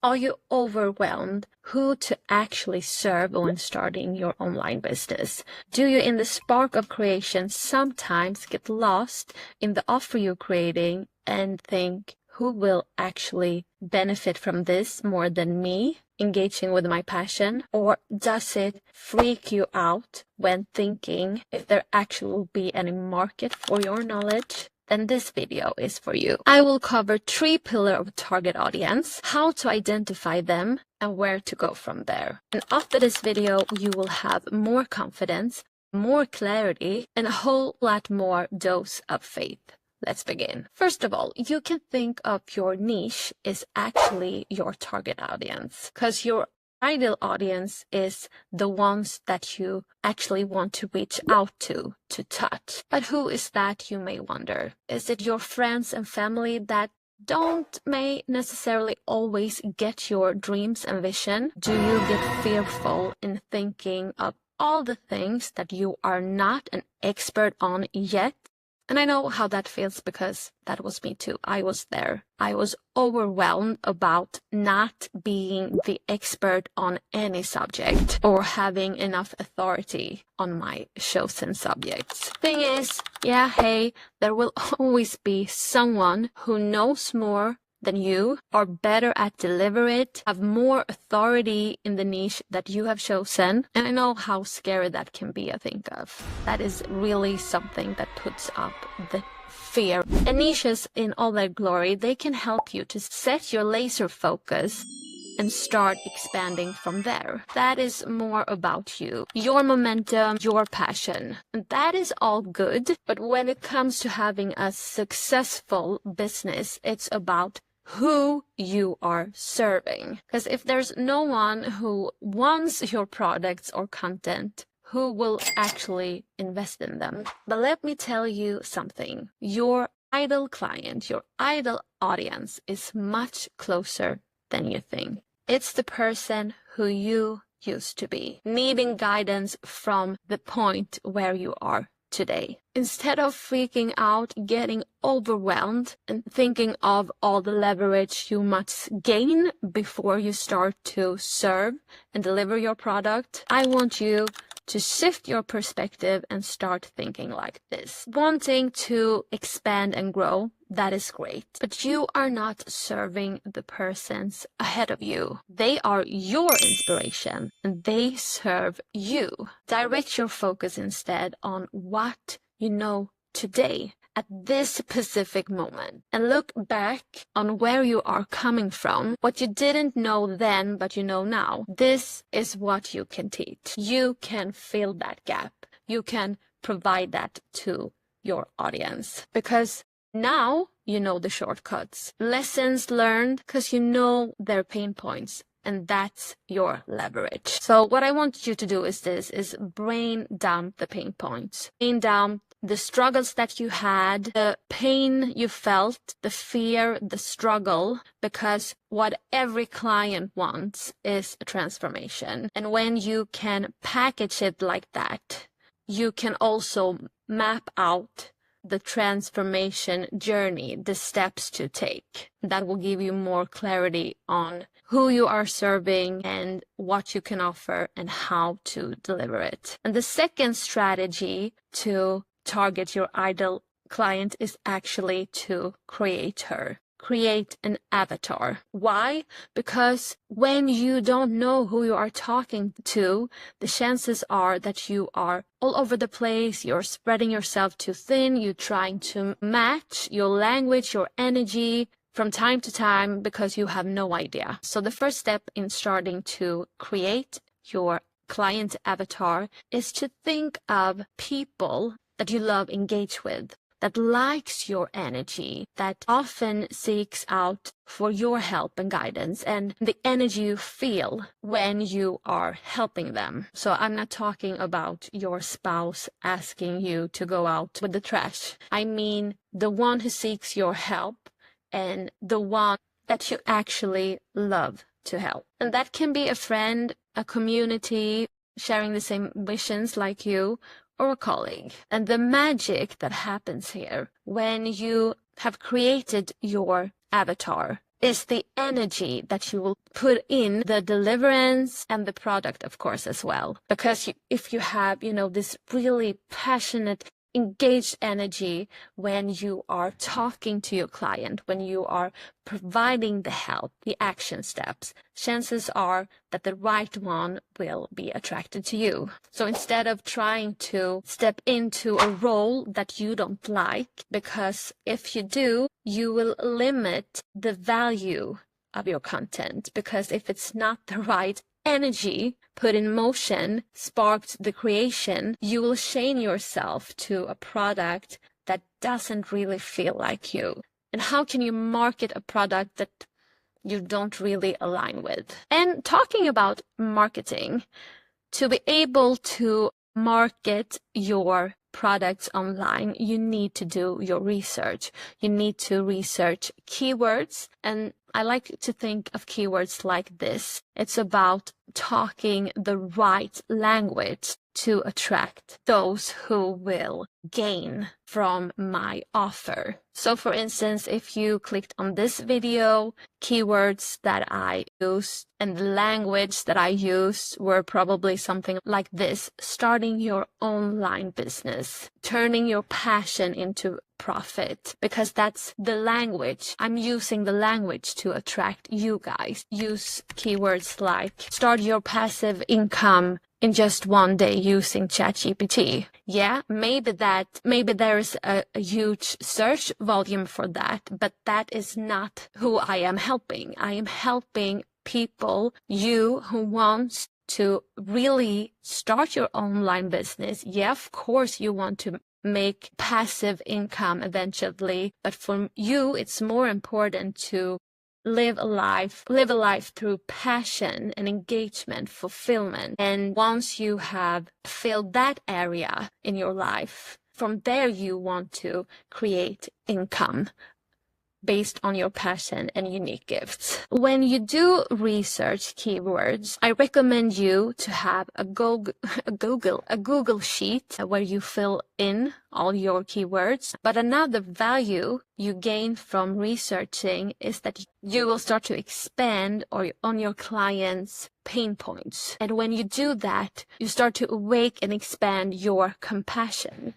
Are you overwhelmed who to actually serve when starting your online business? Do you, in the spark of creation, sometimes get lost in the offer you're creating and think, who will actually benefit from this more than me engaging with my passion? Or does it freak you out when thinking if there actually will be any market for your knowledge? Then this video is for you. I will cover 3 pillars of target audience, how to identify them, and where to go from there. And after this video, you will have more confidence, more clarity, and a whole lot more dose of faith. Let's begin. First of all, you can think of your niche is actually your target audience, because your ideal audience is the ones that you actually want to reach out to touch. But who is that, you may wonder? Is it your friends and family that may necessarily always get your dreams and vision? Do you get fearful in thinking of all the things that you are not an expert on yet? And I know how that feels because that was me too. I was there. I was overwhelmed about not being the expert on any subject or having enough authority on my chosen subjects. Thing is, yeah, hey, there will always be someone who knows more than you, are better at deliver it, have more authority in the niche that you have chosen. And I know how scary that can be, I think of. That is really something that puts up the fear. And niches in all their glory, they can help you to set your laser focus and start expanding from there. That is more about you, your momentum, your passion. And that is all good. But when it comes to having a successful business, it's about who you are serving. Because if there's no one who wants your products or content, who will actually invest in them? But let me tell you something. Your ideal client, your ideal audience is much closer than you think. It's the person who you used to be, needing guidance from the point where you are today. Instead of freaking out, getting overwhelmed, and thinking of all the leverage you must gain before you start to serve and deliver your product, I want you to shift your perspective and start thinking like this. Wanting to expand and grow, that is great. But you are not serving the persons ahead of you. They are your inspiration and they serve you. Direct your focus instead on what you know today at this specific moment, and look back on where you are coming from, what you didn't know then but you know now. This is what you can teach. You can fill that gap. You can provide that to your audience because now you know the shortcuts, lessons learned, because you know their pain points. And that's your leverage. So what I want you to do is brain dump the pain points. Brain dump the struggles that you had, the pain you felt, the fear, the struggle, because what every client wants is a transformation. And when you can package it like that, you can also map out the transformation journey, the steps to take. That will give you more clarity on who you are serving and what you can offer and how to deliver it. And the second strategy to target your ideal client is actually to create an avatar. Why? Because when you don't know who you are talking to, the chances are that you are all over the place, you're spreading yourself too thin, you're trying to match your language, your energy from time to time because you have no idea. So the first step in starting to create your client avatar is to think of people that you love engage with, that likes your energy, that often seeks out for your help and guidance and the energy you feel when you are helping them. So I'm not talking about your spouse asking you to go out with the trash. I mean the one who seeks your help and the one that you actually love to help. And that can be a friend, a community, sharing the same visions like you, or a colleague. And the magic that happens here when you have created your avatar is the energy that you will put in the deliverance and the product, of course, as well. Because if you have, this really passionate, engaged energy when you are talking to your client, when you are providing the help, the action steps, chances are that the right one will be attracted to you. So instead of trying to step into a role that you don't like, because if you do, you will limit the value of your content, because if it's not the right energy put in motion, sparked the creation, you will chain yourself to a product that doesn't really feel like you. And how can you market a product that you don't really align with? And talking about marketing, to be able to market your products online, you need to do your research. You need to research keywords. And I like to think of keywords like this. It's about talking the right language to attract those who will gain from my offer. So for instance, if you clicked on this video, keywords that I used and the language that I used were probably something like this: starting your online business, turning your passion into profit, because that's the language. I'm using the language to attract you guys. Use keywords like start your passive income in just one day using ChatGPT. Yeah, maybe there's a huge search volume for that, but that is not who I am helping. I am helping people, you who wants to really start your online business. Yeah, of course you want to make passive income eventually, but for you it's more important to live a life through passion and engagement, fulfillment. And once you have filled that area in your life, from there you want to create income based on your passion and unique gifts. When you do research keywords, I recommend you to have a Google sheet where you fill in all your keywords. But another value you gain from researching is that you will start to expand on your clients' pain points. And when you do that, you start to awake and expand your compassion.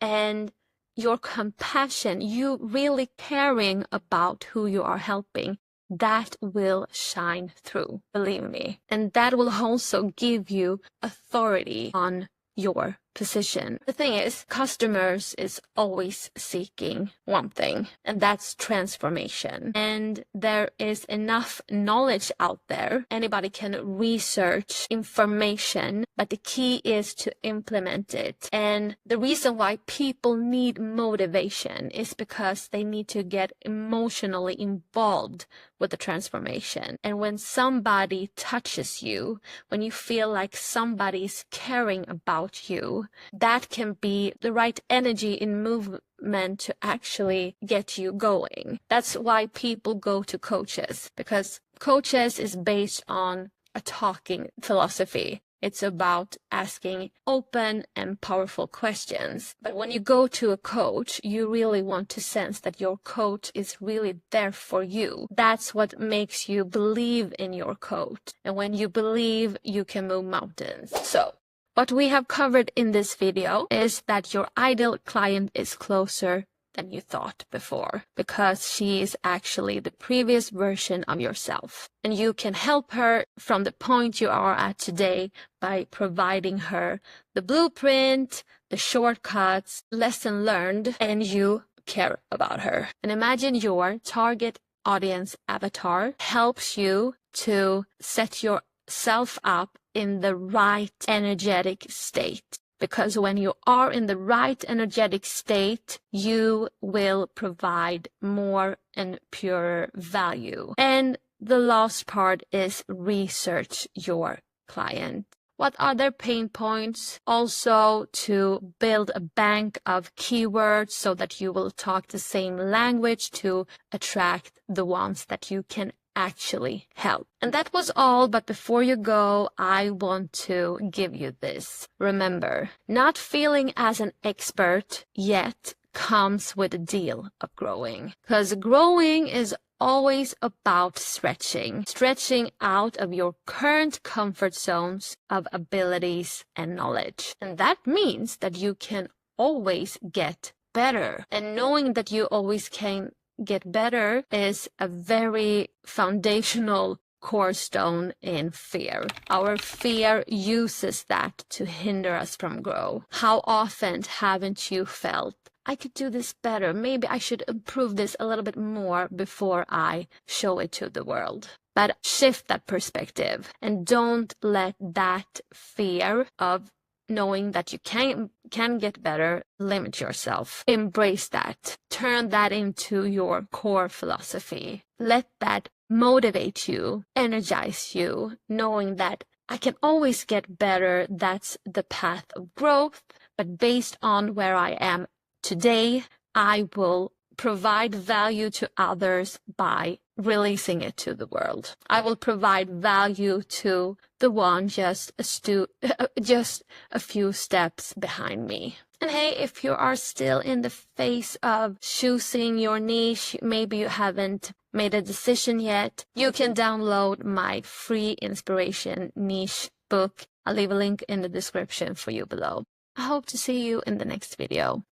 And your compassion, you really caring about who you are helping, that will shine through, believe me. And that will also give you authority on your position. The thing is, customers is always seeking one thing, and that's transformation. And there is enough knowledge out there. Anybody can research information, but the key is to implement it. And the reason why people need motivation is because they need to get emotionally involved with the transformation. And when somebody touches you, when you feel like somebody's caring about you, that can be the right energy in movement to actually get you going. That's why people go to coaches, because coaches is based on a talking philosophy. It's about asking open and powerful questions. But when you go to a coach, you really want to sense that your coach is really there for you. That's what makes you believe in your coach. And when you believe, you can move mountains. So what we have covered in this video is that your ideal client is closer than you thought before, because she is actually the previous version of yourself. And you can help her from the point you are at today by providing her the blueprint, the shortcuts, lesson learned, and you care about her. And imagine your target audience avatar helps you to set yourself up in the right energetic state. Because when you are in the right energetic state, you will provide more and purer value. And the last part is research your client. What are their pain points? Also to build a bank of keywords so that you will talk the same language to attract the ones that you can actually help. And that was all, but before you go, I want to give you this. Remember, not feeling as an expert yet comes with a deal of growing, because growing is always about stretching out of your current comfort zones of abilities and knowledge. And that means that you can always get better. And knowing that you always can get better is a very foundational cornerstone in fear. Our fear uses that to hinder us from growth. How often haven't you felt, I could do this better, maybe I should improve this a little bit more before I show it to the world? But shift that perspective and don't let that fear of knowing that you can get better limit yourself. Embrace that. Turn that into your core philosophy. Let that motivate you, energize you, knowing that I can always get better. That's the path of growth. But based on where I am today, I will provide value to others by releasing it to the world. I will provide value to the one just a few steps behind me. And hey, if you are still in the phase of choosing your niche, maybe you haven't made a decision yet, you can download my free inspiration niche book. I'll leave a link in the description for you below. I hope to see you in the next video.